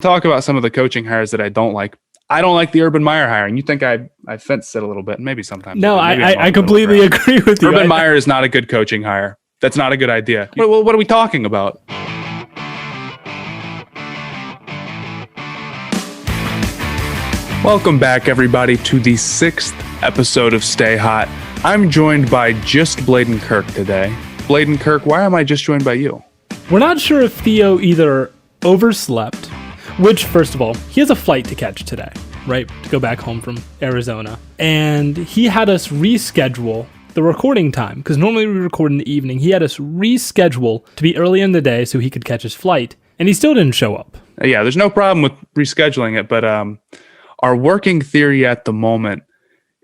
Talk about some of the coaching hires that I don't like. I don't like the Urban Meyer hiring. You think I fenced it a little bit, maybe sometimes. No, I completely agree with you. Urban Meyer is not a good coaching hire. That's not a good idea. What are we talking about? Welcome back, everybody, to the 6th episode of Stay Hot. I'm joined by just Blaiden Kirk today. Blaiden Kirk, why am I just joined by you? We're not sure if Theo either overslept, which, first of all, he has a flight to catch today, right? To go back home from Arizona. And he had us reschedule the recording time, because normally we record in the evening. He had us reschedule to be early in the day so he could catch his flight, and he still didn't show up. Yeah, there's no problem with rescheduling it, but our working theory at the moment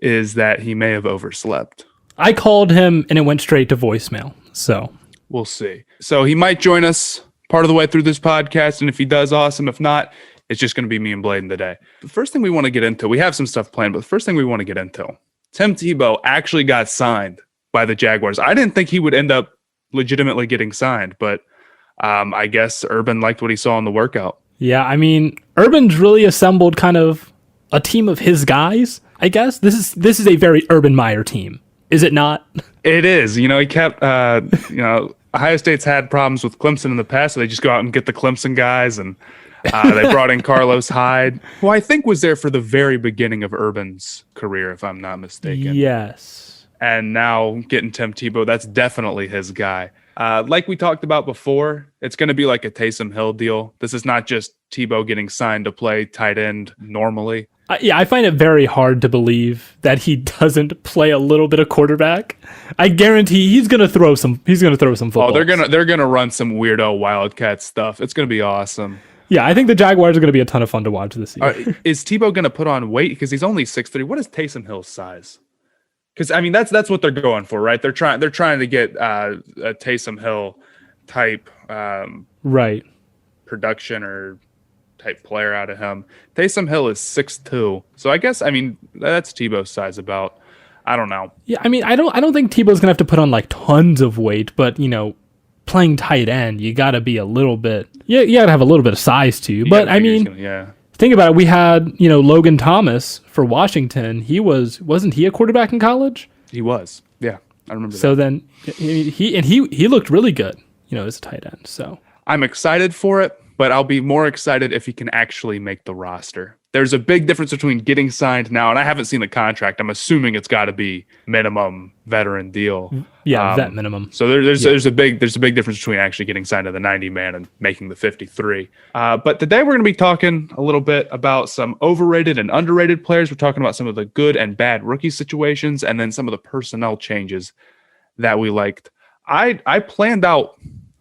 is that he may have overslept. I called him, and it went straight to voicemail, so we'll see. So he might join us part of the way through this podcast, and if he does, awesome. If not, it's just going to be me and Blaiden today. The first thing we want to get into, we have some stuff planned, but the first thing we want to get into, Tim Tebow actually got signed by the Jaguars. I didn't think he would end up legitimately getting signed, but I guess Urban liked what he saw in the workout. Yeah, I mean, Urban's really assembled kind of a team of his guys, I guess. This is a very Urban Meyer team, is it not? It is. You know, he kept, Ohio State's had problems with Clemson in the past, so they just go out and get the Clemson guys, and they brought in Carlos Hyde, who I think was there for the very beginning of Urban's career, if I'm not mistaken. Yes. And now getting Tim Tebow, that's definitely his guy. Like we talked about before, it's going to be like a Taysom Hill deal. This is not just Tebow getting signed to play tight end normally. I find it very hard to believe that he doesn't play a little bit of quarterback. I guarantee he's going to throw some. He's going to throw some footballs. Oh, they're gonna run some weirdo Wildcat stuff. It's going to be awesome. Yeah, I think the Jaguars are going to be a ton of fun to watch this year. Is Tebow going to put on weight because he's only 6'3"? What is Taysom Hill's size? Because I mean that's what they're going for, right? They're trying to get a Taysom Hill type right production or type player out of him. Taysom Hill is 6'2", so I guess that's Tebow's size about. I don't know. Yeah, I mean I don't think Tebow's gonna have to put on like tons of weight, but playing tight end, you got to be a little bit. You got to have a little bit of size to you. But I mean, think about it. We had Logan Thomas for Washington. Wasn't he a quarterback in college? He was. Yeah, I remember. So then he looked really good. As a tight end. So I'm excited for it, but I'll be more excited if he can actually make the roster. There's a big difference between getting signed now, and I haven't seen the contract. I'm assuming it's got to be minimum veteran deal. Yeah, vet minimum. So there's a big difference between actually getting signed to the 90-man and making the 53. But today we're going to be talking a little bit about some overrated and underrated players. We're talking about some of the good and bad rookie situations, and then some of the personnel changes that we liked. I planned out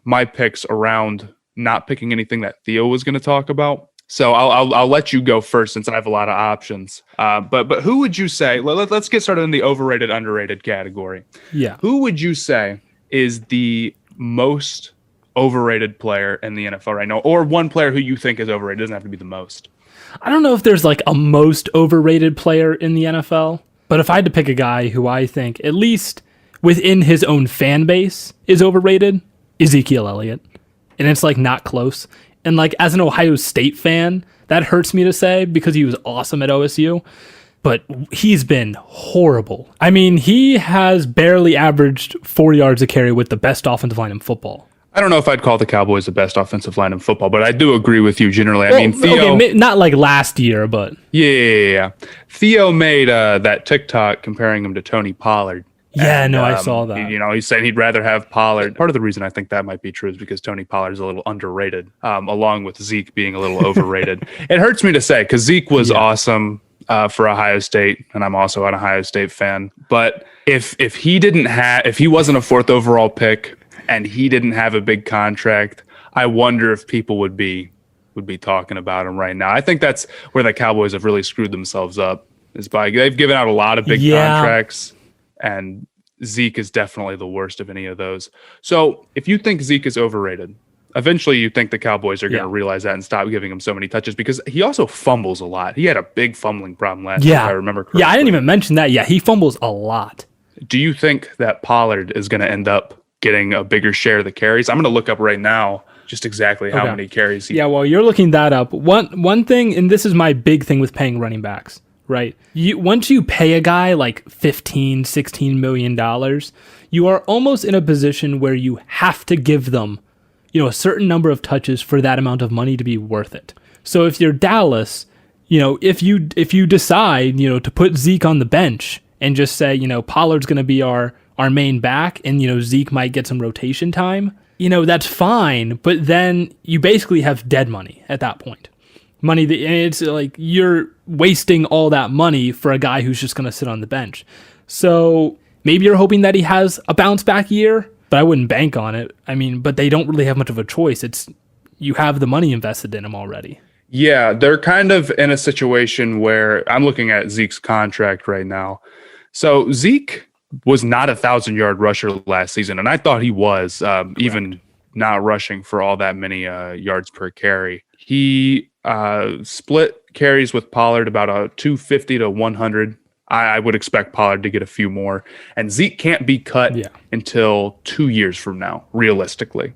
my picks around not picking anything that Theo was going to talk about. So I'll let you go first since I have a lot of options. But who would you say? Let's get started in the overrated, underrated category. Yeah. Who would you say is the most overrated player in the NFL right now, or one player who you think is overrated? It doesn't have to be the most. I don't know if there's like a most overrated player in the NFL, but if I had to pick a guy who I think, at least within his own fan base, is overrated, Ezekiel Elliot. And it's like not close. And like as an Ohio State fan, that hurts me to say because he was awesome at OSU, but he's been horrible. I mean, he has barely averaged 4 yards a carry with the best offensive line in football. I don't know if I'd call the Cowboys the best offensive line in football, but I do agree with you generally. I mean, Theo... Okay, not like last year, but... Yeah. Theo made that TikTok comparing him to Tony Pollard. Yeah, no, I saw that. He said he'd rather have Pollard. Part of the reason I think that might be true is because Tony Pollard is a little underrated, along with Zeke being a little overrated. It hurts me to say because Zeke was awesome for Ohio State, and I'm also an Ohio State fan. But if he wasn't a 4th overall pick and he didn't have a big contract, I wonder if people would be talking about him right now. I think that's where the Cowboys have really screwed themselves up. Is by they've given out a lot of big contracts. And Zeke is definitely the worst of any of those. So if you think Zeke is overrated, eventually you think the Cowboys are going to realize that and stop giving him so many touches because he also fumbles a lot. He had a big fumbling problem last year, if I remember correctly. Yeah, I didn't even mention that. Yeah, he fumbles a lot. Do you think that Pollard is going to end up getting a bigger share of the carries? I'm going to look up right now just exactly how many carries he... Yeah, well, you're looking that up. One thing, and this is my big thing with paying running backs, right? Once you pay a guy like $15-16 million, you are almost in a position where you have to give them, a certain number of touches for that amount of money to be worth it. So if you're Dallas, if you decide, to put Zeke on the bench and just say, Pollard's going to be our main back and, Zeke might get some rotation time, that's fine. But then you basically have dead money at that point. Money that it's like you're wasting all that money for a guy who's just going to sit on the bench. So maybe you're hoping that he has a bounce back year, but I wouldn't bank on it. I mean, but they don't really have much of a choice. You have the money invested in him already. Yeah, they're kind of in a situation where I'm looking at Zeke's contract right now. So Zeke was not 1,000-yard rusher last season, and I thought he was, even not rushing for all that many yards per carry. He split carries with Pollard about a 250 to 100. I would expect Pollard to get a few more. And Zeke can't be cut until 2 years from now, realistically.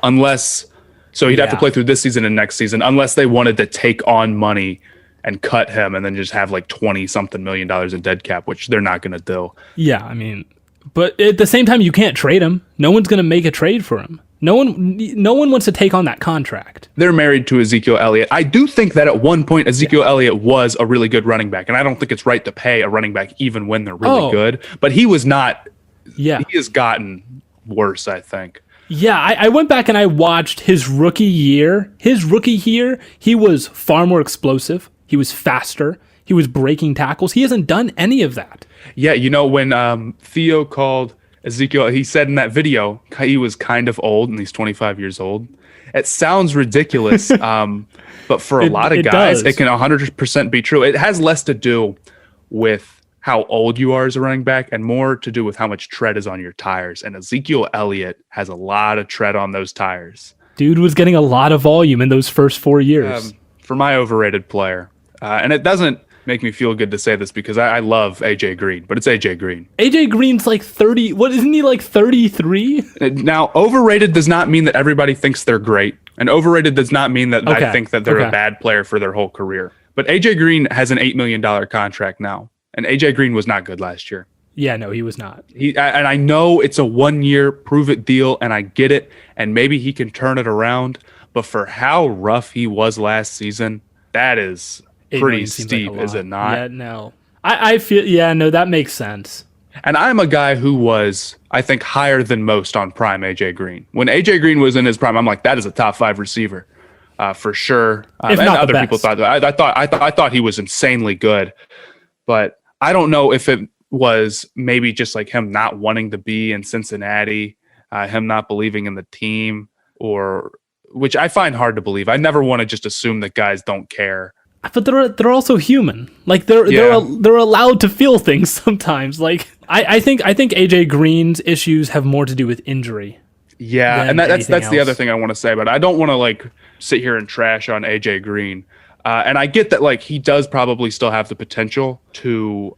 Unless, so he'd have to play through this season and next season, unless they wanted to take on money and cut him and then just have like 20-something million in dead cap, which they're not going to do. Yeah, I mean, but at the same time, you can't trade him. No one's going to make a trade for him. No one wants to take on that contract. They're married to Ezekiel Elliott. I do think that at one point Ezekiel Elliott was a really good running back, and I don't think it's right to pay a running back even when they're really good. But he was not. Yeah, he has gotten worse, I think. Yeah, I went back and I watched his rookie year. His rookie year, he was far more explosive. He was faster. He was breaking tackles. He hasn't done any of that. Yeah, when Theo called Ezekiel, he said in that video he was kind of old and he's 25 years old. It sounds ridiculous, but for a lot of guys, it can 100% be true. It has less to do with how old you are as a running back and more to do with how much tread is on your tires. And Ezekiel Elliott has a lot of tread on those tires. Dude was getting a lot of volume in those first 4 years. For my overrated player, and it doesn't make me feel good to say this because I love AJ Green, but it's AJ Green. AJ Green's like 30. What, isn't he like 33? Now, overrated does not mean that everybody thinks they're great. And overrated does not mean that I think that they're a bad player for their whole career. But AJ Green has an $8 million contract now. And AJ Green was not good last year. Yeah, no, he was not. And I know it's a 1-year prove-it deal, and I get it. And maybe he can turn it around. But for how rough he was last season, that is pretty steep, like is it not? Yeah, no. I feel, that makes sense. And I'm a guy who was, I think, higher than most on prime AJ Green. When AJ Green was in his prime, I'm like, that is a top 5 receiver for sure. If and not other people thought that. I thought he was insanely good, but I don't know if it was maybe just like him not wanting to be in Cincinnati, him not believing in the team, or which I find hard to believe. I never want to just assume that guys don't care. But they're also human. Like they're allowed to feel things sometimes. Like I think AJ Green's issues have more to do with injury. Yeah, and that's the other thing I want to say. But I don't want to like sit here and trash on AJ Green. And I get that like he does probably still have the potential to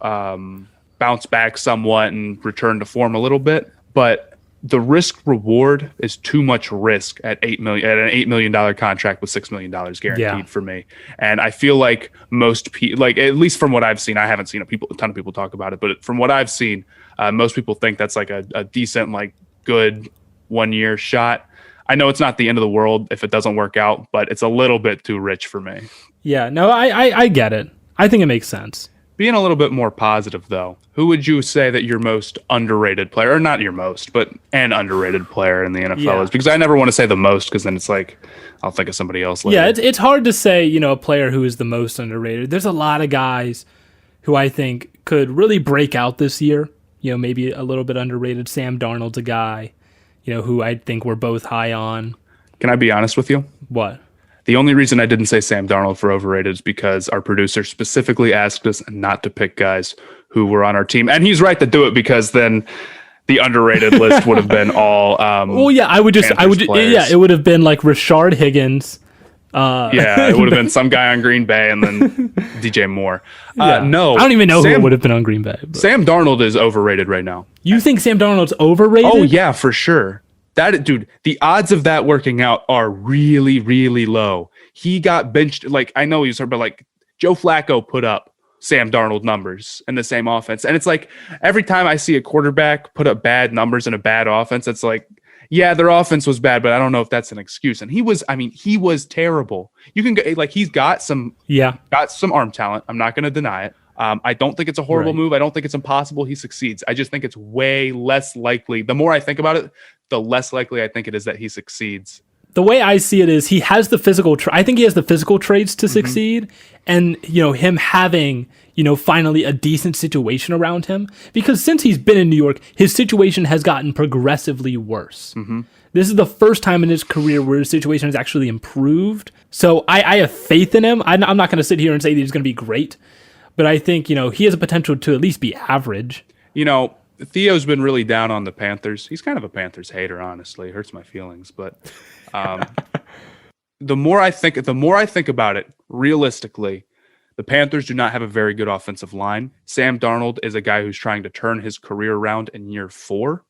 bounce back somewhat and return to form a little bit, but the risk reward is too much risk at an $8 million contract with $6 million guaranteed for me. And I feel like most people, like at least from what I've seen, I haven't seen a ton of people talk about it, but from what I've seen, most people think that's like a decent, like good 1-year shot. I know it's not the end of the world if it doesn't work out, but it's a little bit too rich for me. Yeah, no, I get it. I think it makes sense. Being a little bit more positive, though, who would you say that your most underrated player, or not your most, but an underrated player in the NFL is? Because I never want to say the most, because then it's like, I'll think of somebody else later. Yeah, it's hard to say, a player who is the most underrated. There's a lot of guys who I think could really break out this year. Maybe a little bit underrated. Sam Darnold's a guy, who I think we're both high on. Can I be honest with you? What? The only reason I didn't say Sam Darnold for overrated is because our producer specifically asked us not to pick guys who were on our team. And he's right to do it, because then the underrated list would have been all it would have been like Rashard Higgins. It would have been some guy on Green Bay and then DJ Moore. No. I don't even know who would have been on Green Bay. But. Sam Darnold is overrated right now. You think Sam Darnold's overrated? Oh, yeah, for sure. That dude, the odds of that working out are really, really low. He got benched. Like, I know he's hurt, but like Joe Flacco put up Sam Darnold numbers in the same offense. And it's like every time I see a quarterback put up bad numbers in a bad offense, it's like, yeah, their offense was bad, but I don't know if that's an excuse. And he was terrible. You can get like, he's got some arm talent. I'm not going to deny it. I don't think it's a horrible move. I don't think it's impossible he succeeds. I just think it's way less likely. The more I think about it, the less likely I think it is that he succeeds. The way I see it is he has the physical. I think he has the physical traits to succeed, and him having finally a decent situation around him. Because since he's been in New York, his situation has gotten progressively worse. This is the first time in his career where his situation has actually improved. So I have faith in him. I'm not going to sit here and say that he's going to be great, but I think he has a potential to at least be average. Theo's been really down on the Panthers. He's kind of a Panthers hater, honestly. It hurts my feelings, but the more I think about it, realistically, the Panthers do not have a very good offensive line. Sam Darnold is a guy who's trying to turn his career around in year 4,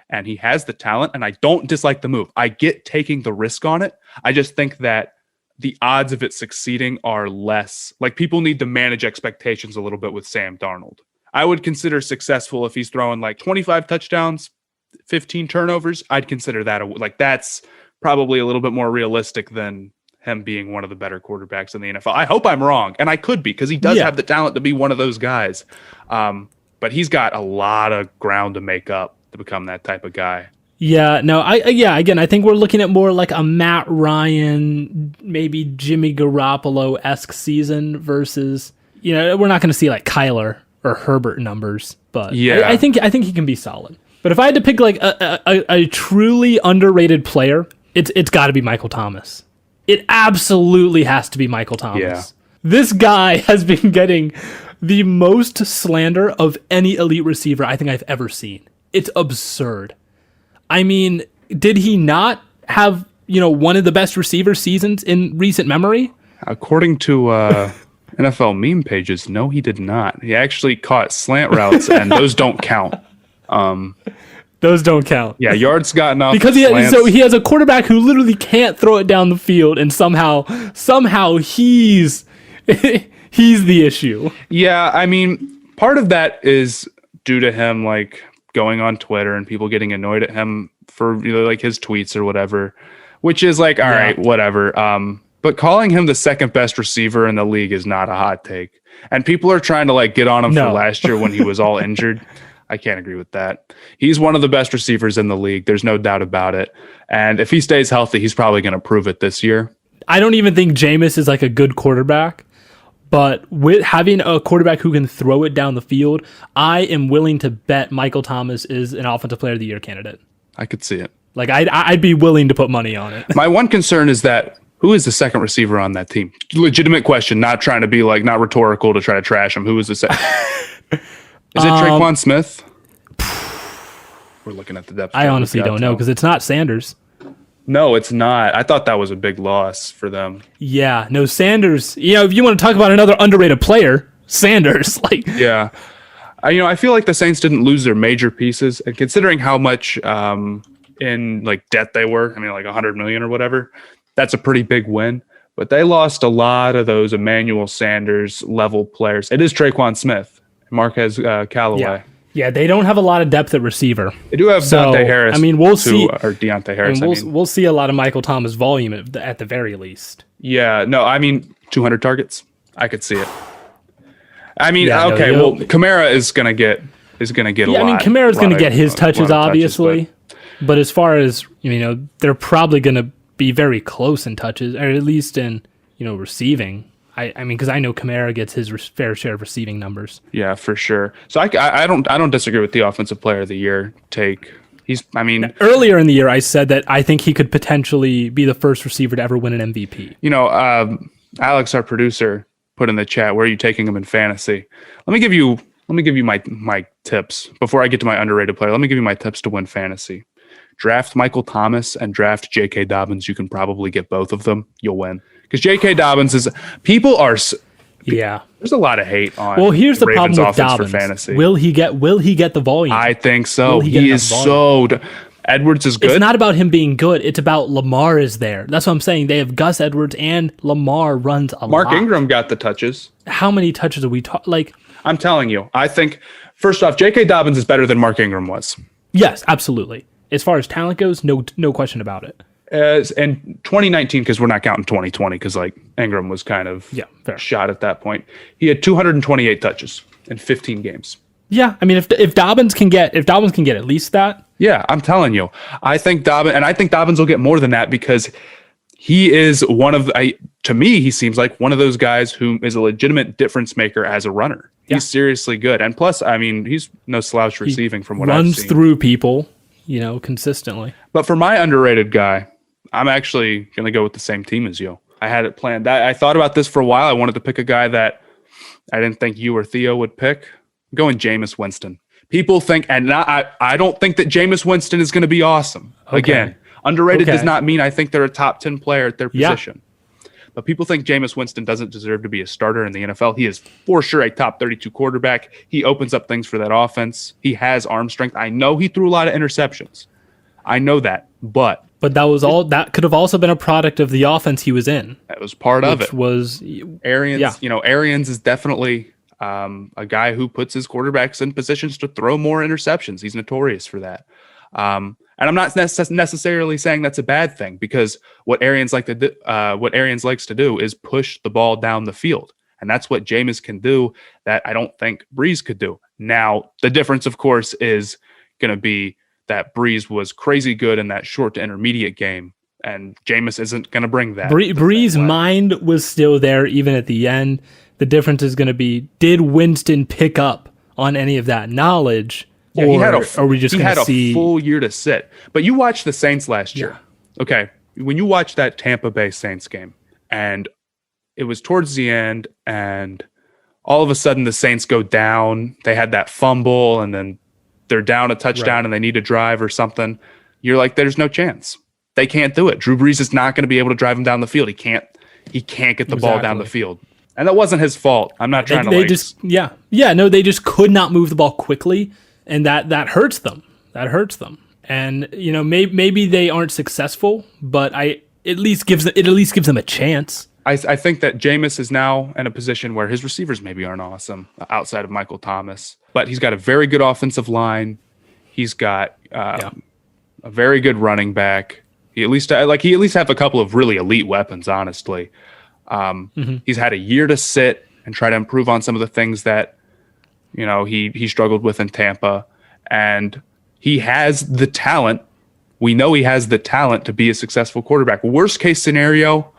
and he has the talent, and I don't dislike the move. I get taking the risk on it. I just think that the odds of it succeeding are less. Like, people need to manage expectations a little bit with Sam Darnold. I would consider successful if he's throwing like 25 touchdowns, 15 turnovers. I'd consider that that's probably a little bit more realistic than him being one of the better quarterbacks in the NFL. I hope I'm wrong, and I could be, because he does have the talent to be one of those guys. But he's got a lot of ground to make up to become that type of guy. Yeah, no, again, I think we're looking at more like a Matt Ryan, maybe Jimmy Garoppolo-esque season versus, we're not going to see like Kyler or Herbert numbers, but I think he can be solid. But if I had to pick like a truly underrated player, it's got to be Michael Thomas. It absolutely has to be Michael Thomas. Yeah. This guy has been getting the most slander of any elite receiver I think I've ever seen. It's absurd. I mean, did he not have, one of the best receiver seasons in recent memory? According to NFL meme pages, no, he did not. He actually caught slant routes, and those don't count. Those don't count. Yeah, yards gotten off because he has a quarterback who literally can't throw it down the field, and somehow he's he's the issue. Yeah, I mean, part of that is due to him like going on Twitter and people getting annoyed at him for like his tweets or whatever, which is like, all right, whatever. But calling him the second best receiver in the league is not a hot take. And people are trying to like get on him for last year when he was all injured. I can't agree with that. He's one of the best receivers in the league. There's no doubt about it. And if he stays healthy, he's probably going to prove it this year. I don't even think Jameis is like a good quarterback. But with having a quarterback who can throw it down the field, I am willing to bet Michael Thomas is an Offensive Player of the Year candidate. I could see it. Like, I'd be willing to put money on it. My one concern is that who is the second receiver on that team? Legitimate question, not trying to be like, not rhetorical to try to trash him. Who is the second? Is it Traquan Smith? We're looking at the depth. I honestly don't know because it's not Sanders. No, it's not. I thought that was a big loss for them. Yeah, no, Sanders. If you want to talk about another underrated player, Sanders. Yeah. I feel like the Saints didn't lose their major pieces, and considering how much in like debt they were, like $100 million or whatever, that's a pretty big win. But they lost a lot of those Emmanuel Sanders level players. It is Traquan Smith, Marquez Callaway. Yeah, they don't have a lot of depth at receiver. They do have Deontay Harris. We'll see. Or Deontay Harris. We'll see a lot of Michael Thomas volume at the very least. Yeah, no, 200 targets. I could see it. Kamara is gonna get a lot. Kamara's gonna get his touches, obviously. But as far as they're probably gonna be very close in touches, or at least in receiving. Because I know Kamara gets his fair share of receiving numbers. Yeah, for sure. So I don't disagree with the Offensive Player of the Year take. Earlier in the year, I said that I think he could potentially be the first receiver to ever win an MVP. Alex, our producer, put in the chat, where are you taking him in fantasy? Let me give you my tips before I get to my underrated player. Let me give you my tips to win fantasy. Draft Michael Thomas and draft J.K. Dobbins. You can probably get both of them. You'll win. Because J.K. Dobbins there's a lot of hate on. Well, here's the Ravens problem with Dobbins. For fantasy. Will he get the volume? I think so. He is so. Edwards is good. It's not about him being good. It's about Lamar is there. That's what I'm saying. They have Gus Edwards and Lamar runs a lot. Mark Ingram got the touches. How many touches are we talking? Like, I'm telling you, I think, first off, J.K. Dobbins is better than Mark Ingram was. Yes, absolutely. As far as talent goes, no question about it. In 2019, because we're not counting 2020, because like Ingram was kind of fair. shot at that point. He had 228 touches in 15 games. Yeah, I mean, if Dobbins can get at least that. Yeah, I'm telling you, I think Dobbins will get more than that because he is to me, he seems like one of those guys who is a legitimate difference maker as a runner. He's seriously good, and plus, I mean, he's no slouch receiving from what I've seen. Runs through people, consistently. But for my underrated guy, I'm actually going to go with the same team as you. I had it planned. I thought about this for a while. I wanted to pick a guy that I didn't think you or Theo would pick. I'm going Jameis Winston. People think, and I don't think that Jameis Winston is going to be awesome. Okay. Again, underrated does not mean I think they're a top 10 player at their position. But people think Jameis Winston doesn't deserve to be a starter in the NFL. He is for sure a top 32 quarterback. He opens up things for that offense. He has arm strength. I know he threw a lot of interceptions. I know that, but that could have also been a product of the offense he was in. That was part of it. Was Arians? Yeah. Arians is definitely a guy who puts his quarterbacks in positions to throw more interceptions. He's notorious for that. And I'm not necessarily saying that's a bad thing because what Arians likes to do is push the ball down the field, and that's what Jameis can do that I don't think Breeze could do. Now, the difference, of course, is going to be that Breeze was crazy good in that short to intermediate game, and Jameis isn't going to bring that. Breeze's mind was still there even at the end. The difference is going to be, did Winston pick up on any of that knowledge? Yeah, are we just going to see a full year to sit? But you watched the Saints last year. Okay. When you watched that Tampa Bay Saints game, and it was towards the end, and all of a sudden the Saints go down. They had that fumble, and then they're down a touchdown, and they need to drive or something. You're like, there's no chance. They can't do it. Drew Brees is not going to be able to drive them down the field. He can't get the ball down the field. And that wasn't his fault. I'm not trying they just could not move the ball quickly. And that hurts them. And maybe they aren't successful, but it at least gives them a chance. I think that Jameis is now in a position where his receivers maybe aren't awesome outside of Michael Thomas, but he's got a very good offensive line. He's got a very good running back. He at least have a couple of really elite weapons. Honestly, he's had a year to sit and try to improve on some of the things that he struggled with in Tampa, and he has the talent. We know he has the talent to be a successful quarterback. Worst case scenario,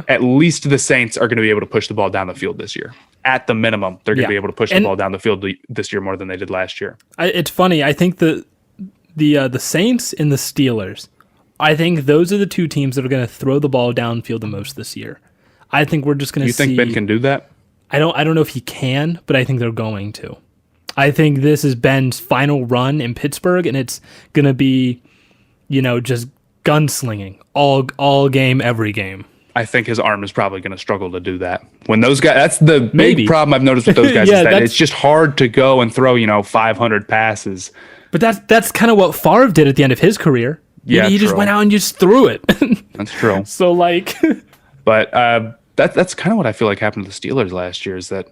at least the Saints are going to be able to push the ball down the field this year. At the minimum, they're going to be able to push the ball down the field this year more than they did last year. It's funny. I think the Saints and the Steelers, I think those are the two teams that are going to throw the ball downfield the most this year. I think we're just going to see. You think Ben can do that? I don't know if he can, but I think they're going to. I think this is Ben's final run in Pittsburgh, and it's going to be, just gunslinging all game, every game. I think his arm is probably going to struggle to do that. When those guys, that's the big problem I've noticed with those guys, is that it's just hard to go and throw, 500 passes. But that's kind of what Favre did at the end of his career. Yeah, he just went out and just threw it. That's true. So but that's kind of what I feel like happened to the Steelers last year, is that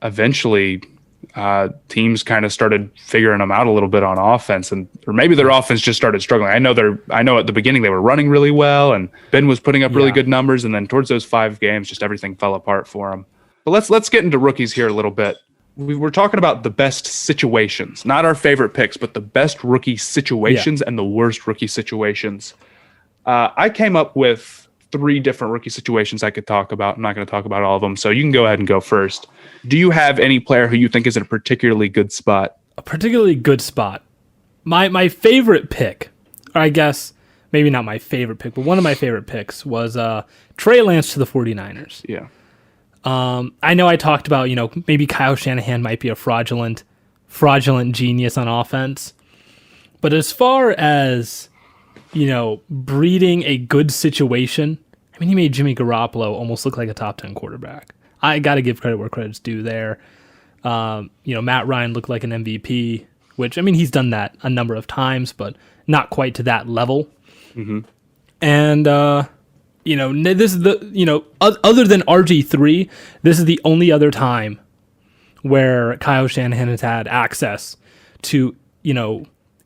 eventually teams kind of started figuring them out a little bit on offense, or maybe their offense just started struggling. I know at the beginning they were running really well, and Ben was putting up really good numbers, and then towards those 5 games, just everything fell apart for him. But let's get into rookies here a little bit. We're talking about the best situations, not our favorite picks, but the best rookie situations and the worst rookie situations. I came up with 3 different rookie situations I could talk about. I'm not going to talk about all of them, so you can go ahead and go first. Do you have any player who you think is in a particularly good spot? A particularly good spot. My favorite pick, or I guess maybe not my favorite pick, but one of my favorite picks was Trey Lance to the 49ers. Yeah. I know I talked about, maybe Kyle Shanahan might be a fraudulent genius on offense. But as far as, breeding a good situation, I mean, he made Jimmy Garoppolo almost look like a top 10 quarterback. I got to give credit where credit's due there. Matt Ryan looked like an MVP. which, I mean, he's done that a number of times, but not quite to that level. Mm-hmm. And, this is other than RG3, this is the only other time where Kyle Shanahan has had access to,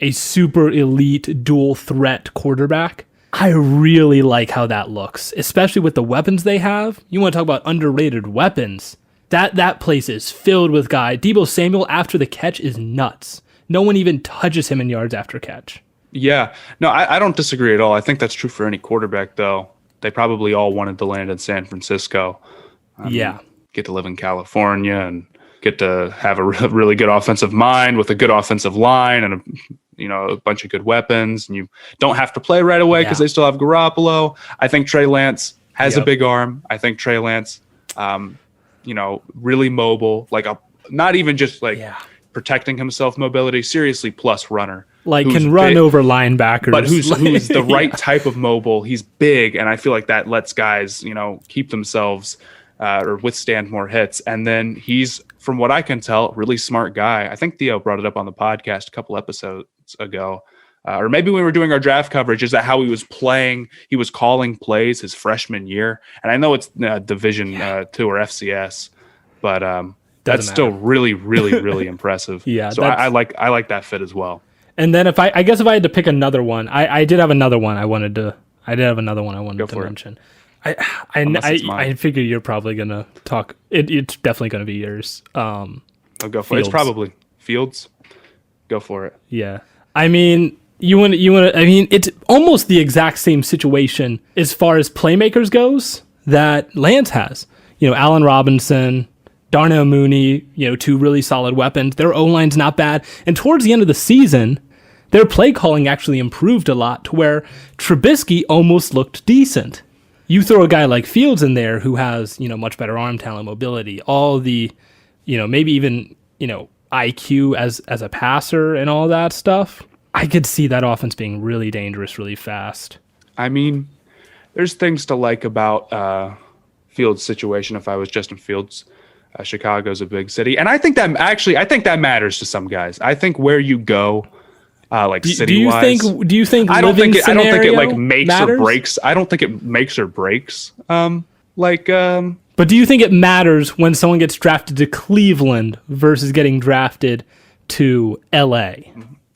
a super elite dual threat quarterback. I really like how that looks, especially with the weapons they have. You want to talk about underrated weapons. That place is filled with guys. Tebow Samuel after the catch is nuts. No one even touches him in yards after catch. Yeah. No, I don't disagree at all. I think that's true for any quarterback, though. They probably all wanted to land in San Francisco. Get to live in California and get to have a really good offensive mind with a good offensive line and a bunch of good weapons. And you don't have to play right away because they still have Garoppolo. I think Trey Lance has a big arm. I think Trey Lance, really mobile, not even just protecting himself mobility, seriously plus runner. Can run over linebackers. But who's the right type of mobile. He's big, and I feel like that lets guys, keep themselves or withstand more hits. And then he's, from what I can tell, really smart guy. I think Theo brought it up on the podcast a couple episodes ago. Or maybe when we were doing our draft coverage, is that how he was playing? He was calling plays his freshman year. And I know it's Division 2 or FCS, but that's still really, really, really impressive. Yeah. So I like that fit as well. And then if I had to pick another one, I did have another one I wanted to mention. I figure you're probably gonna talk. It's definitely gonna be yours. I'll go for it. It's probably Fields. Go for it. Yeah. I mean, it's almost the exact same situation as far as playmakers goes that Lance has. Allen Robinson, Darnell Mooney, two really solid weapons. Their O-line's not bad. And towards the end of the season, their play calling actually improved a lot to where Trubisky almost looked decent. You throw a guy like Fields in there who has, much better arm talent, mobility, all the, maybe even, IQ as a passer and all that stuff. I could see that offense being really dangerous, really fast. I mean, there's things to like about Fields' situation. If I was Justin Fields, Chicago's a big city. And I think that matters to some guys. I think where you go, city-wise. Do you think I don't think it makes matters? Or breaks. I don't think it makes or breaks. But do you think it matters when someone gets drafted to Cleveland versus getting drafted to LA?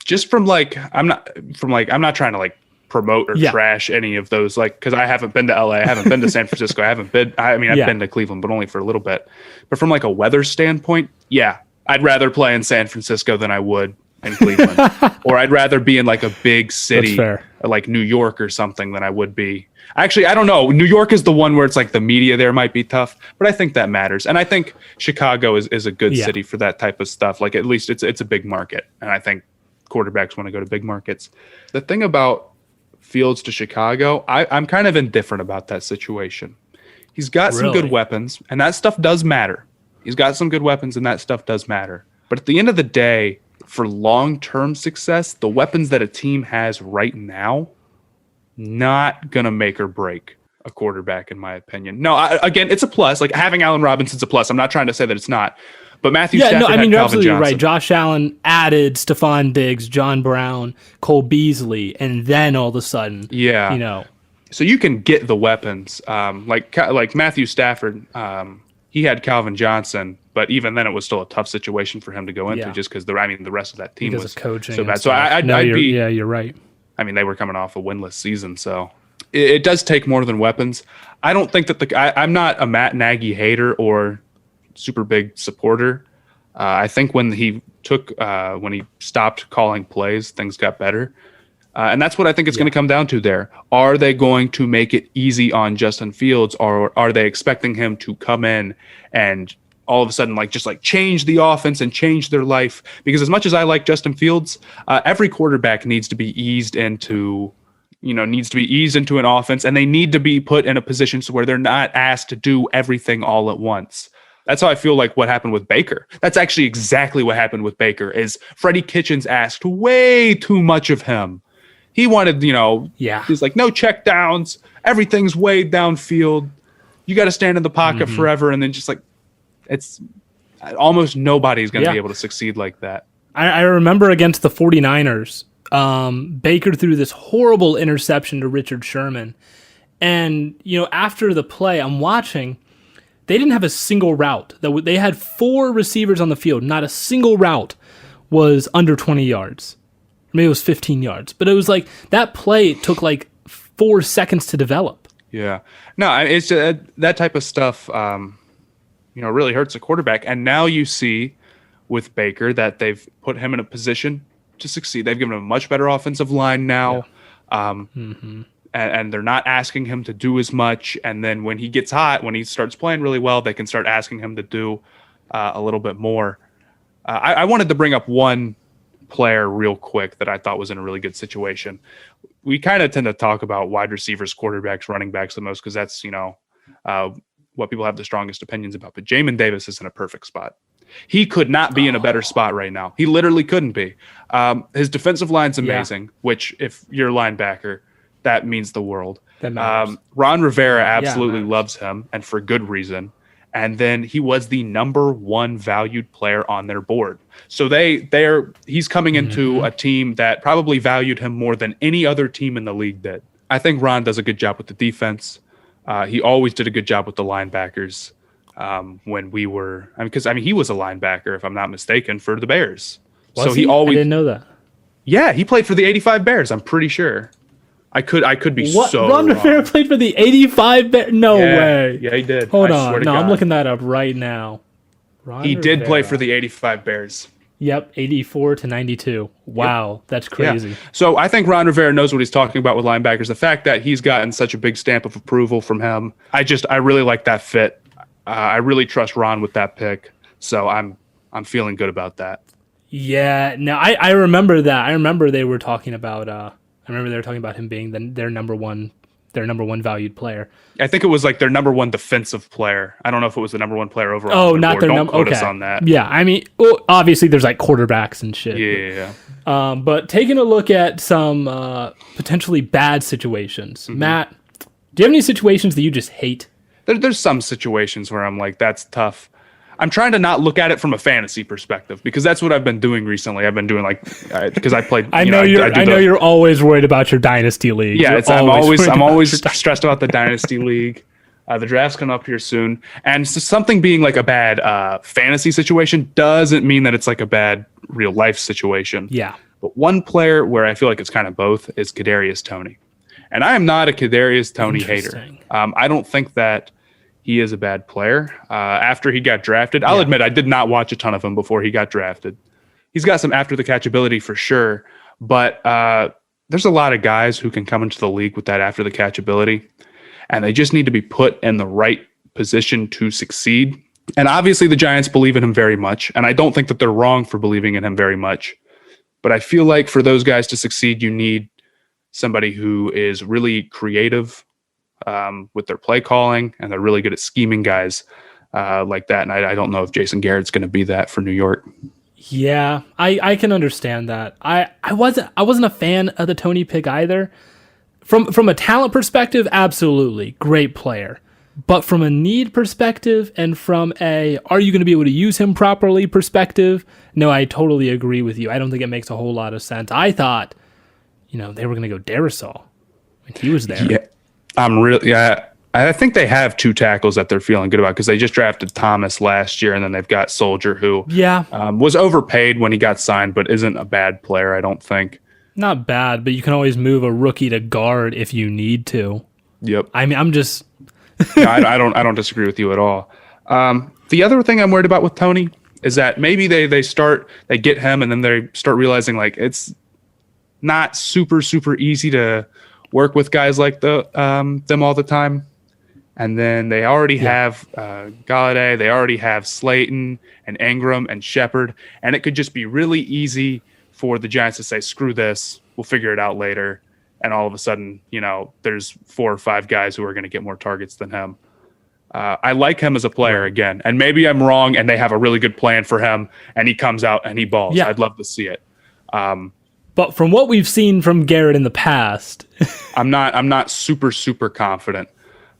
Just I'm not trying to promote or trash any of those, because I haven't been to LA, I haven't been to San Francisco, I've been to Cleveland, but only for a little bit. But from a weather standpoint, I'd rather play in San Francisco than I would in Cleveland. Or I'd rather be in a big city like New York or something than I would be. Actually, I don't know. New York is the one where it's the media there might be tough, but I think that matters. And I think Chicago is a good city for that type of stuff. At least it's a big market. And I think quarterbacks want to go to big markets. The thing about Fields to Chicago, I'm kind of indifferent about that situation. He's got some good weapons, and that stuff does matter. He's got some good weapons, and that stuff does matter. But at the end of the day, for long-term success, the weapons that a team has right now, not going to make or break a quarterback, in my opinion. No, again, it's a plus. Having Allen Robinson's a plus. I'm not trying to say that it's not. But Matthew Stafford had Calvin you're absolutely Johnson. right. Josh Allen added Stephon Diggs, John Brown, Cole Beasley, and then all of a sudden, So you can get the weapons. Like Matthew Stafford, he had Calvin Johnson, but even then it was still a tough situation for him to go into just because the rest of that team was coaching so bad. So you're right. I mean, they were coming off a winless season, so it does take more than weapons. I don't think that I'm not a Matt Nagy hater or super big supporter. I think when he stopped calling plays, things got better. And that's what I think it's going to come down to there. Are they going to make it easy on Justin Fields, or are they expecting him to come in and all of a sudden just change the offense and change their life? Because as much as I like Justin Fields, every quarterback needs to be eased into an offense, and they need to be put in a position so where they're not asked to do everything all at once. That's how I feel what happened with Baker. That's actually exactly what happened with Baker. Is Freddie Kitchens asked way too much of him. He wanted, he's no check downs. Everything's way downfield. You got to stand in the pocket forever. And then it's almost nobody's going to be able to succeed like that. I remember against the 49ers, Baker threw this horrible interception to Richard Sherman. And, after the play, I'm watching, they didn't have a single route. They had 4 receivers on the field. Not a single route was under 20 yards. Maybe it was 15 yards. But it was like that play took like 4 seconds to develop. Yeah. No, it's that type of stuff, really hurts a quarterback. And now you see with Baker that they've put him in a position to succeed. They've given him a much better offensive line now. Yeah. And they're not asking him to do as much. And then when he gets hot, when he starts playing really well, they can start asking him to do a little bit more. I wanted to bring up one player real quick that I thought was in a really good situation. We kind of tend to talk about wide receivers, quarterbacks, running backs the most because that's, what people have the strongest opinions about. But Jamin Davis is in a perfect spot. He could not be in a better spot right now. He literally couldn't be. His defensive line's amazing, which if you're a linebacker, that means the world. Ron Rivera absolutely loves him, and for good reason. And then he was the number 1 valued player on their board. So he's coming into a team that probably valued him more than any other team in the league did. I think Ron does a good job with the defense. He always did a good job with the linebackers when we were – because he was a linebacker, if I'm not mistaken, for the Bears. Was he? I didn't know that. Yeah, he played for the 85 Bears, I'm pretty sure. I could be what? so Ron Rivera played for the 85 Bears? No way. Yeah, he did. Hold on. No, I'm looking that up right now. He did play for the 85 Bears. Yep, 84 to 92. Wow, yep. That's crazy. Yeah. So I think Ron Rivera knows what he's talking about with linebackers. The fact that he's gotten such a big stamp of approval from him, I really like that fit. I really trust Ron with that pick. So I'm feeling good about that. Yeah, no, I remember that. I remember they were talking about him being their number one valued player. I think it was like their number 1 defensive player. I don't know if it was the number 1 player overall. Oh, not their number. Don't quote us on that. Yeah, obviously there's like quarterbacks and shit. Yeah. But taking a look at some potentially bad situations, Matt, do you have any situations that you just hate? There's some situations where I'm like, that's tough. I'm trying to not look at it from a fantasy perspective because that's what I've been doing recently. I've been doing because I played. I know you're always worried about your dynasty league. Yeah, I'm always stressed about the dynasty league. The draft's coming up here soon, and so something being like a bad fantasy situation doesn't mean that it's like a bad real life situation. Yeah. But one player where I feel like it's kind of both is Kadarius Toney, and I am not a Kadarius Toney hater. I don't think that he is a bad player. After he got drafted, I'll admit I did not watch a ton of him before he got drafted. He's got some after the catch ability for sure, but there's a lot of guys who can come into the league with that after the catch ability, and they just need to be put in the right position to succeed. And obviously the Giants believe in him very much, and I don't think that they're wrong for believing in him very much. But I feel like for those guys to succeed, you need somebody who is really creative with their play calling, and they're really good at scheming guys like that. And I don't know if Jason Garrett's going to be that for New York. Yeah, I can understand that. I wasn't a fan of the Toney pick either. From a talent perspective, absolutely great player. But from a need perspective and from a are you going to be able to use him properly perspective, no, I totally agree with you. I don't think it makes a whole lot of sense. I thought, they were going to go Darisaw when he was there. Yeah, I think they have 2 tackles that they're feeling good about because they just drafted Thomas last year, and then they've got Soldier, who was overpaid when he got signed, but isn't a bad player, I don't think. Not bad, but you can always move a rookie to guard if you need to. Yep. I'm just. No, I don't disagree with you at all. The other thing I'm worried about with Toney is that maybe they get him, and then they start realizing like it's not super easy to work with guys like them all the time. And then they already have Galladay, they already have Slayton and Ingram and Shepard, and it could just be really easy for the Giants to say, screw this, we'll figure it out later. And all of a sudden, there's 4 or 5 guys who are going to get more targets than him. I like him as a player again, and maybe I'm wrong and they have a really good plan for him and he comes out and he balls. Yeah. I'd love to see it. But from what we've seen from Garrett in the past, I'm not super confident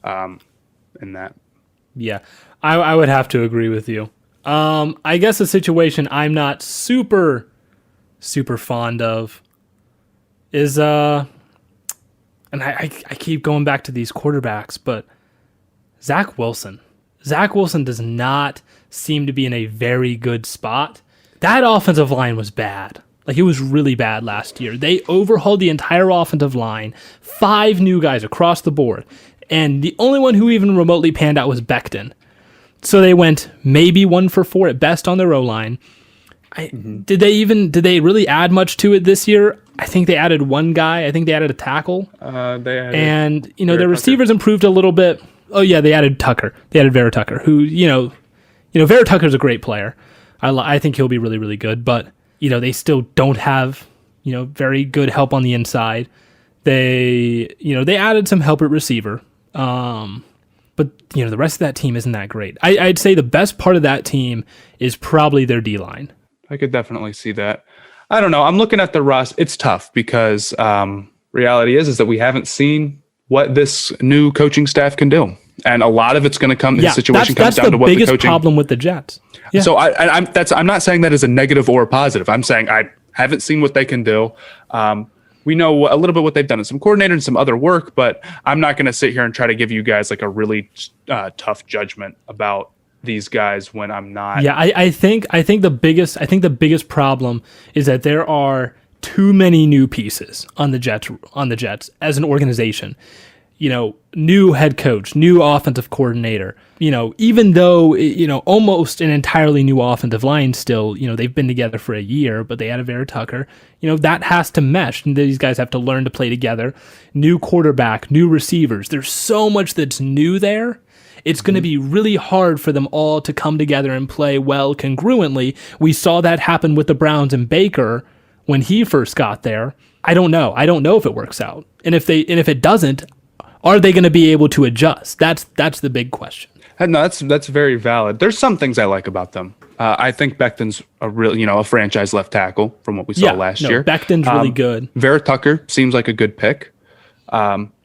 in that. Yeah, I would have to agree with you. I guess a situation I'm not super super fond of is and I keep going back to these quarterbacks, but Zach Wilson. Zach Wilson does not seem to be in a very good spot. That offensive line was bad. Like, it was really bad last year. They overhauled the entire offensive line, 5 new guys across the board, and the only one who even remotely panned out was Becton. So they went maybe 1 for 4 at best on their O-line. Did they really add much to it this year? I think they added 1 guy. I think they added a tackle. Their receivers improved a little bit. Oh yeah, they added Tucker. They added Vera Tucker, who Vera Tucker's a great player. I think he'll be really, really good, but they still don't have very good help on the inside. They added some help at receiver, but the rest of that team isn't that great. I'd say the best part of that team is probably their D-line. I could definitely see that. I don't know. I'm looking at the roster. It's tough because reality is that we haven't seen what this new coaching staff can do, and a lot of it's going to come. The situation comes down to what the coaching. That's the biggest problem with the Jets. Yeah. So I'm not saying that as a negative or a positive. I'm saying I haven't seen what they can do. We know a little bit what they've done in some coordinator and some other work, but I'm not going to sit here and try to give you guys like a really tough judgment about these guys when I'm not. Yeah, I think the biggest problem is that there are too many new pieces on the Jets as an organization. New head coach, new offensive coordinator. Even though almost an entirely new offensive line still. They've been together for a year, but they had a Vera Tucker. That has to mesh, and these guys have to learn to play together. New quarterback, new receivers. There's so much that's new there. It's going to be really hard for them all to come together and play well congruently. We saw that happen with the Browns and Baker when he first got there. I don't know if it works out. And if it doesn't, are they going to be able to adjust? That's the big question. No, that's very valid. There's some things I like about them. I think Becton's a franchise left tackle from what we saw last year. Becton's really good. Vera Tucker seems like a good pick.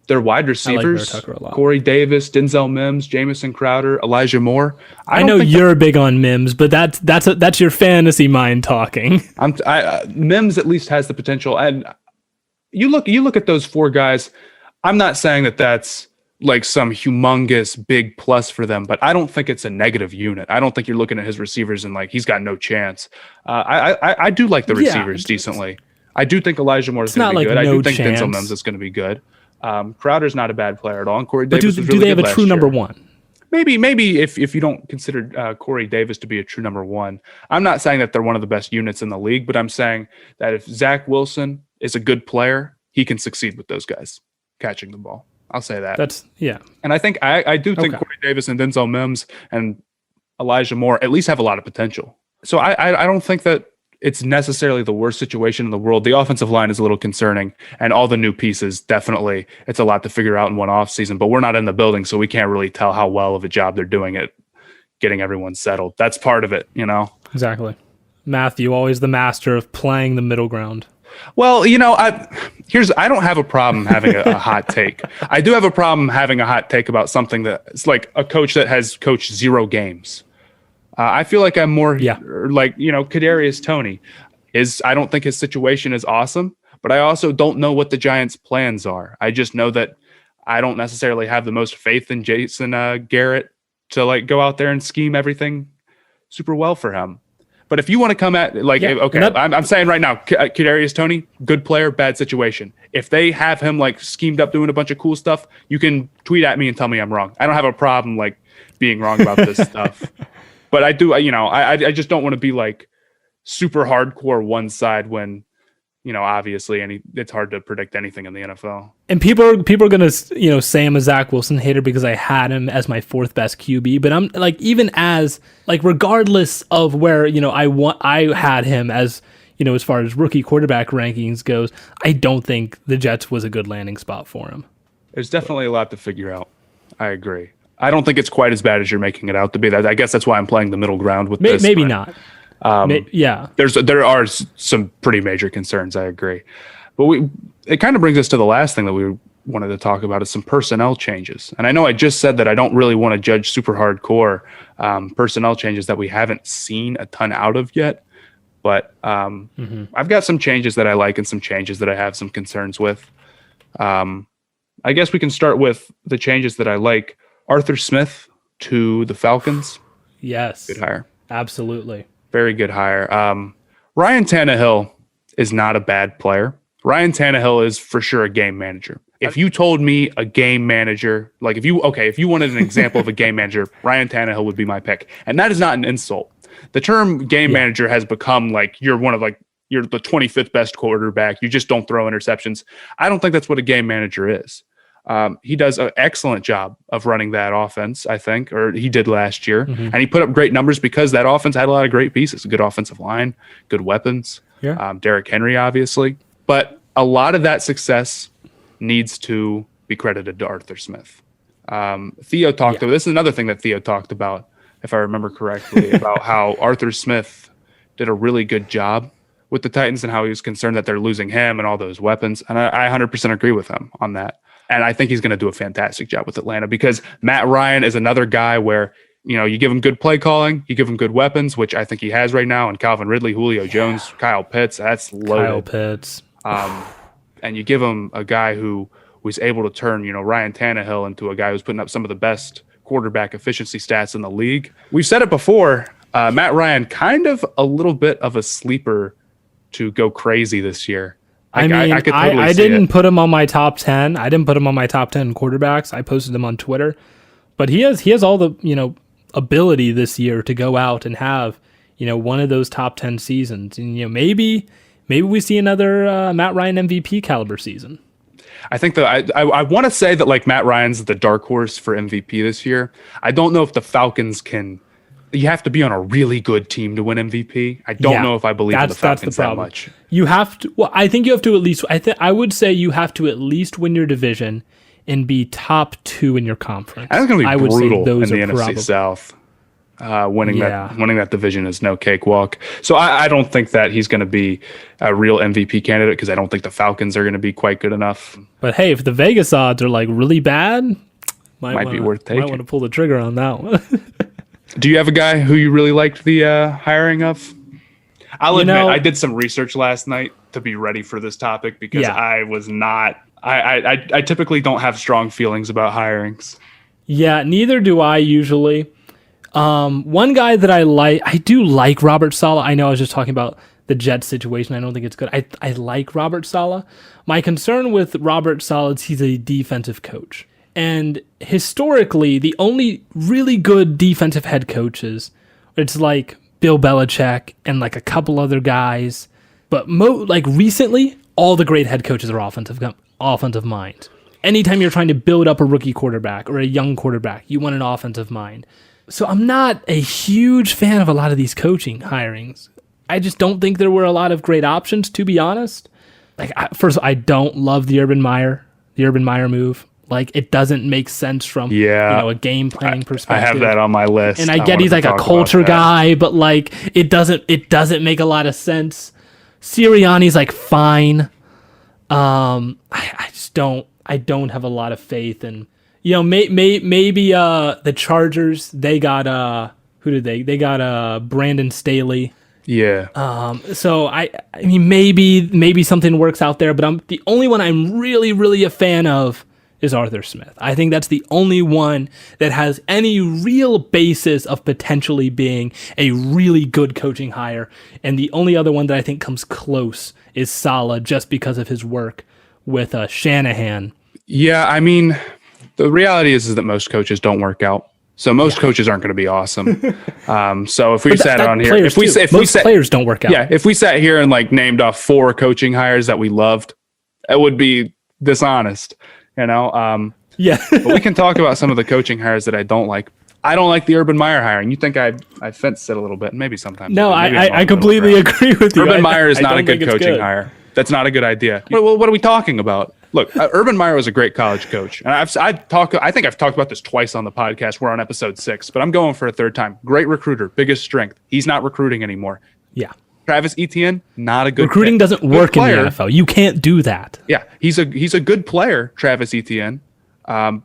Their wide receivers, Corey Davis, Denzel Mims, Jamison Crowder, Elijah Moore. I know you're big on Mims, but that's your fantasy mind talking. Mims at least has the potential, and you look at those 4 guys. I'm not saying that that's like some humongous big plus for them, but I don't think it's a negative unit. I don't think you're looking at his receivers and like he's got no chance. I do like the receivers decently. I do think Elijah Moore is going to be good. I do think Denzel Mims is going to be good. Crowder's not a bad player at all. And Corey Davis was really good. Do they have a true number 1? Maybe if you don't consider Corey Davis to be a true number 1. I'm not saying that they're one of the best units in the league, but I'm saying that if Zach Wilson is a good player, he can succeed with those guys catching the ball. I'll say that. And I think I do think Corey Davis and Denzel Mims and Elijah Moore at least have a lot of potential. So I don't think that it's necessarily the worst situation in the world. The offensive line is a little concerning, and all the new pieces, definitely, it's a lot to figure out in one offseason, but we're not in the building, so we can't really tell how well of a job they're doing at getting everyone settled. That's part of it, Exactly. Matthew, always the master of playing the middle ground. Well, I don't have a problem having a hot take. I do have a problem having a hot take about something that's like a coach that has coached 0 games. I feel like I'm more like, Kadarius Toney I don't think his situation is awesome, but I also don't know what the Giants' plans are. I just know that I don't necessarily have the most faith in Jason Garrett to go out there and scheme everything super well for him. But if you want to come at I'm saying right now, Kadarius Toney, good player, bad situation. If they have him schemed up doing a bunch of cool stuff, you can tweet at me and tell me I'm wrong. I don't have a problem being wrong about this stuff. But I do, I just don't want to be super hardcore one side when, obviously it's hard to predict anything in the NFL. And people are going to, say I'm a Zach Wilson hater because I had him as my 4th best QB. But I'm even as regardless of where, I had him as, as far as rookie quarterback rankings goes, I don't think the Jets was a good landing spot for him. There's definitely a lot to figure out. I agree. I don't think it's quite as bad as you're making it out to be. I guess that's why I'm playing the middle ground with this. Maybe not. There are some pretty major concerns. I agree, but it kind of brings us to the last thing that we wanted to talk about is some personnel changes. And I know I just said that I don't really want to judge super hardcore personnel changes that we haven't seen a ton out of yet. But I've got some changes that I like and some changes that I have some concerns with. I guess we can start with the changes that I like. Arthur Smith to the Falcons. Yes. Good hire. Absolutely. Very good hire. Ryan Tannehill is not a bad player. Ryan Tannehill is for sure a game manager. If you told me a game manager, like if you wanted an example of a game manager, Ryan Tannehill would be my pick. And that is not an insult. The term game manager has become like you're the 25th best quarterback. You just don't throw interceptions. I don't think that's what a game manager is. He does an excellent job of running that offense, I think, or he did last year. And he put up great numbers because that offense had a lot of great pieces, a good offensive line, good weapons, Derrick Henry, obviously. But a lot of that success needs to be credited to Arthur Smith. Theo talked about, this is another thing that Theo talked about, if I remember correctly, about how Arthur Smith did a really good job with the Titans and how he was concerned that they're losing him and all those weapons. And I 100% agree with him on that. And I think he's going to do a fantastic job with Atlanta because Matt Ryan is another guy where, you give him good play calling, you give him good weapons, which I think he has right now, and Calvin Ridley, Julio Jones, Kyle Pitts, that's loaded. Kyle Pitts. And you give him a guy who was able to turn, Ryan Tannehill into a guy who's putting up some of the best quarterback efficiency stats in the league. We've said it before, Matt Ryan, kind of a little bit of a sleeper to go crazy this year. I didn't put him on my top 10. I didn't put him on my top 10 quarterbacks. I posted him on Twitter. But he has all the, ability this year to go out and have, one of those top 10 seasons. And, maybe we see another Matt Ryan MVP caliber season. I think that I want to say that like Matt Ryan's the dark horse for MVP this year. I don't know if the Falcons can. You have to be on a really good team to win MVP. I don't know if I believe in the Falcons that much. You have to. Well, I think you have to at least. I would say you have to at least win your division and be top 2 in your conference. That's going to be brutal in the NFC South. Winning that division is no cakewalk. So I don't think that he's going to be a real MVP candidate because I don't think the Falcons are going to be quite good enough. But hey, if the Vegas odds are like really bad, might be worth taking. Might want to pull the trigger on that one. Do you have a guy who you really liked the hiring of? I'll admit, I did some research last night to be ready for this topic because I was not. I typically don't have strong feelings about hirings. Yeah, neither do I usually. One guy that I do like Robert Saleh. I know I was just talking about the Jets situation. I don't think it's good. I like Robert Saleh. My concern with Robert Saleh is he's a defensive coach. And historically, the only really good defensive head coaches, it's like Bill Belichick and like a couple other guys. But recently, all the great head coaches are offensive mind. Anytime you're trying to build up a rookie quarterback or a young quarterback, you want an offensive mind. So I'm not a huge fan of a lot of these coaching hirings. I just don't think there were a lot of great options, to be honest. First, I don't love the Urban Meyer move. It doesn't make sense from a game planning perspective. I have that on my list. And I get he's like a culture guy, but it doesn't make a lot of sense. Sirianni's fine. I don't have a lot of faith in. Maybe the Chargers, they got who did they? They got Brandon Staley. Yeah. So I mean maybe something works out there, but the only one I'm really, really a fan of is Arthur Smith. I think that's the only one that has any real basis of potentially being a really good coaching hire. And the only other one that I think comes close is Saleh, just because of his work with Shanahan. Yeah, I mean, the reality is that most coaches don't work out. So most coaches aren't going to be awesome. So if we sat on here, most players don't work out. Yeah, if we sat here and named off 4 coaching hires that we loved, it would be dishonest. But we can talk about some of the coaching hires that I don't like. I don't like the Urban Meyer hiring. You think I fenced it a little bit, maybe sometimes. No, I completely agree with you. Urban Meyer is not a good coaching hire. That's not a good idea. Well, what are we talking about? Look, Urban Meyer was a great college coach. And I think I've talked about this twice on the podcast. We're on episode 6, but I'm going for a third time. Great recruiter, biggest strength. He's not recruiting anymore. Yeah. Travis Etienne, not a good recruiting doesn't work in the NFL. You can't do that. Yeah, he's a good player, Travis Etienne. They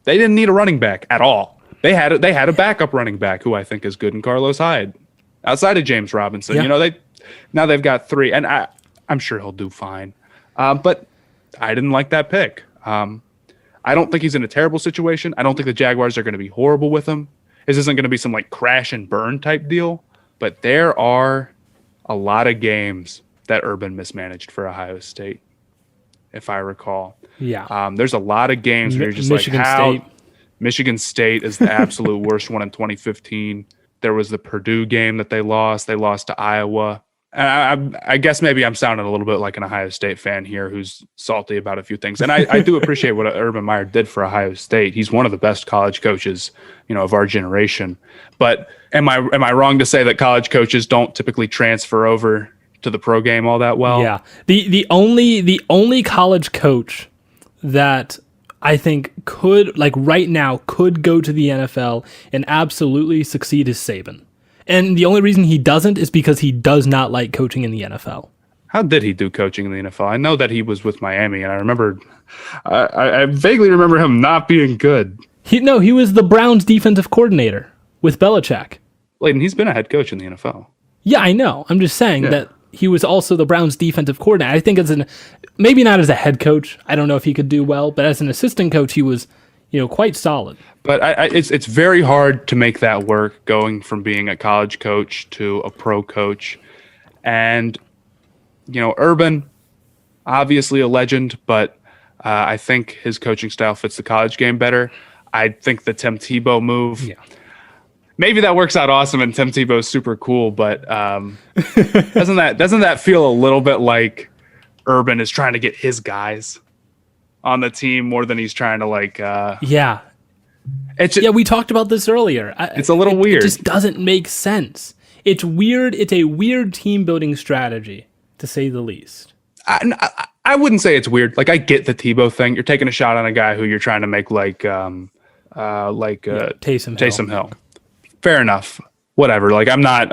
didn't need a running back at all. They had a backup running back who I think is good in Carlos Hyde. outside of James Robinson. Yeah. They've got 3, and I'm sure he'll do fine. But I didn't like that pick. I don't think he's in a terrible situation. I don't think the Jaguars are going to be horrible with him. This isn't going to be some like crash and burn type deal. But there are a lot of games that Urban mismanaged for Ohio State, if I recall. Yeah. There's a lot of games where you're just Michigan like, how State. Michigan State is the absolute worst one in 2015. There was the Purdue game that they lost. They lost to Iowa. I guess maybe I'm sounding a little bit like an Ohio State fan here who's salty about a few things. And I do appreciate what Urban Meyer did for Ohio State. He's one of the best college coaches, of our generation. But am I wrong to say that college coaches don't typically transfer over to the pro game all that well? Yeah. The only college coach that I think could, like right now, could go to the NFL and absolutely succeed is Saban. And the only reason he doesn't is because he does not like coaching in the NFL. How did he do coaching in the NFL? I know that he was with Miami, and I vaguely remember him not being good. He was the Browns defensive coordinator with Belichick. Blaiden, he's been a head coach in the NFL. Yeah, I know. I'm just saying that he was also the Browns defensive coordinator. I think maybe not as a head coach. I don't know if he could do well, but as an assistant coach, he was, quite solid. But it's very hard to make that work, going from being a college coach to a pro coach. And, Urban, obviously a legend, but I think his coaching style fits the college game better. I think the Tim Tebow move, maybe that works out awesome and Tim Tebow's super cool, but doesn't that feel a little bit like Urban is trying to get his guys on the team more than he's trying to we talked about this earlier. It's a little weird. It just doesn't make sense. It's weird. It's a weird team building strategy, to say the least. I wouldn't say it's weird. Like, I get the Tebow thing. You're taking a shot on a guy who you're trying to make like Taysom Hill. Fair enough. Whatever. Like, I'm not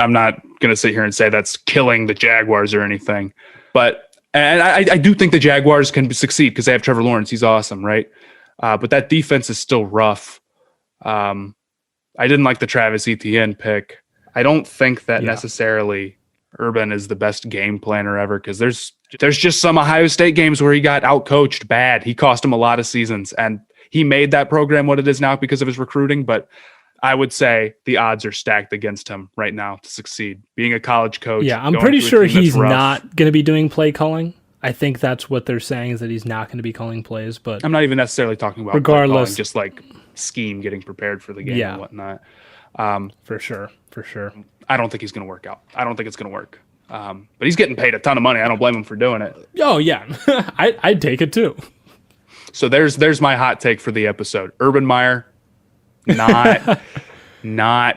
gonna sit here and say that's killing the Jaguars or anything. But I do think the Jaguars can succeed because they have Trevor Lawrence. He's awesome, right? But that defense is still rough. I didn't like the Travis Etienne pick. I don't think that necessarily Urban is the best game planner ever, because there's just some Ohio State games where he got outcoached bad. He cost him a lot of seasons, and he made that program what it is now because of his recruiting. But I would say the odds are stacked against him right now to succeed. Being a college coach. Yeah, I'm pretty sure he's not going to be doing play calling. I think that's what they're saying, is that he's not going to be calling plays. But I'm not even necessarily talking about regardless, calling, just like scheme, getting prepared for the game and whatnot. For sure. I don't think he's going to work out. I don't think it's going to work. But he's getting paid a ton of money. I don't blame him for doing it. Oh, yeah. I'd take it too. So there's my hot take for the episode. Urban Meyer, not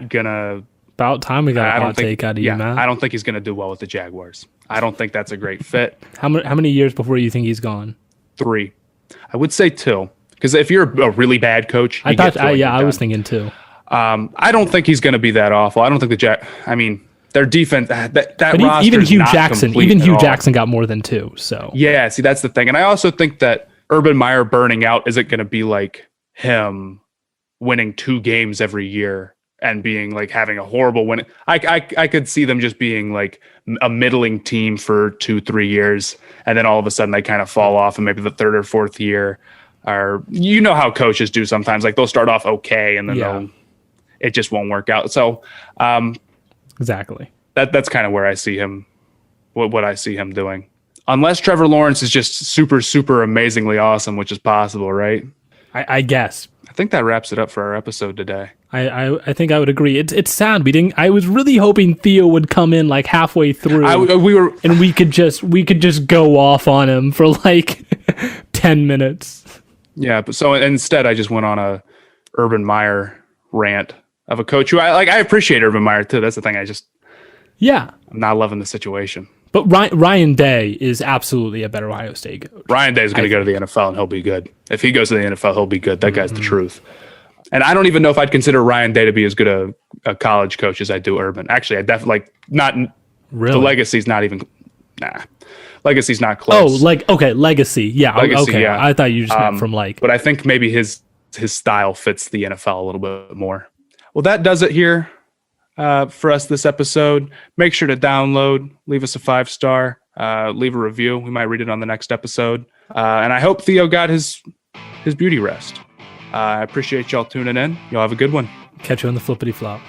gonna. About time we got a hot take out of you, man. I don't think he's gonna do well with the Jaguars. I don't think that's a great fit. How many years before you think he's gone? 3. I would say 2. Because if you're a really bad coach, I was thinking 2. I don't think he's gonna be that awful. I don't think their defense, that roster even Hugh not Jackson, Jackson got more than 2. So yeah, see, that's the thing. And I also think that Urban Meyer burning out isn't going to be like him winning 2 games every year and being like having a horrible win. I could see them just being like a middling team for 2-3 years, and then all of a sudden they kind of fall off, and maybe the 3rd or 4th year, or how coaches do sometimes, like they'll start off okay and then it just won't work out. So exactly, that's kind of where I see him, what I see him doing. Unless Trevor Lawrence is just super, super amazingly awesome, which is possible, right? I guess. I think that wraps it up for our episode today. I think I would agree. It's sad. I was really hoping Theo would come in like halfway through. And we could just go off on him for like 10 minutes. Yeah, but so instead I just went on a Urban Meyer rant of a coach who I appreciate Urban Meyer too. That's the thing. I'm not loving the situation. But Ryan Day is absolutely a better Ohio State coach. Ryan Day is going to go to the NFL and he'll be good. If he goes to the NFL, he'll be good. That guy's the truth. And I don't even know if I'd consider Ryan Day to be as good a college coach as I do Urban. Actually, I definitely not. Really? The legacy's not even. Legacy's not close. Oh, legacy. Yeah. Legacy, okay. Yeah. I thought you just meant from like. But I think maybe his style fits the NFL a little bit more. Well, that does it here for us this episode. Make sure to download, leave us a 5-star, leave a review. We might read it on the next episode. And I hope Theo got his beauty rest. I appreciate y'all tuning in. Y'all have a good one. Catch you on the flippity flop.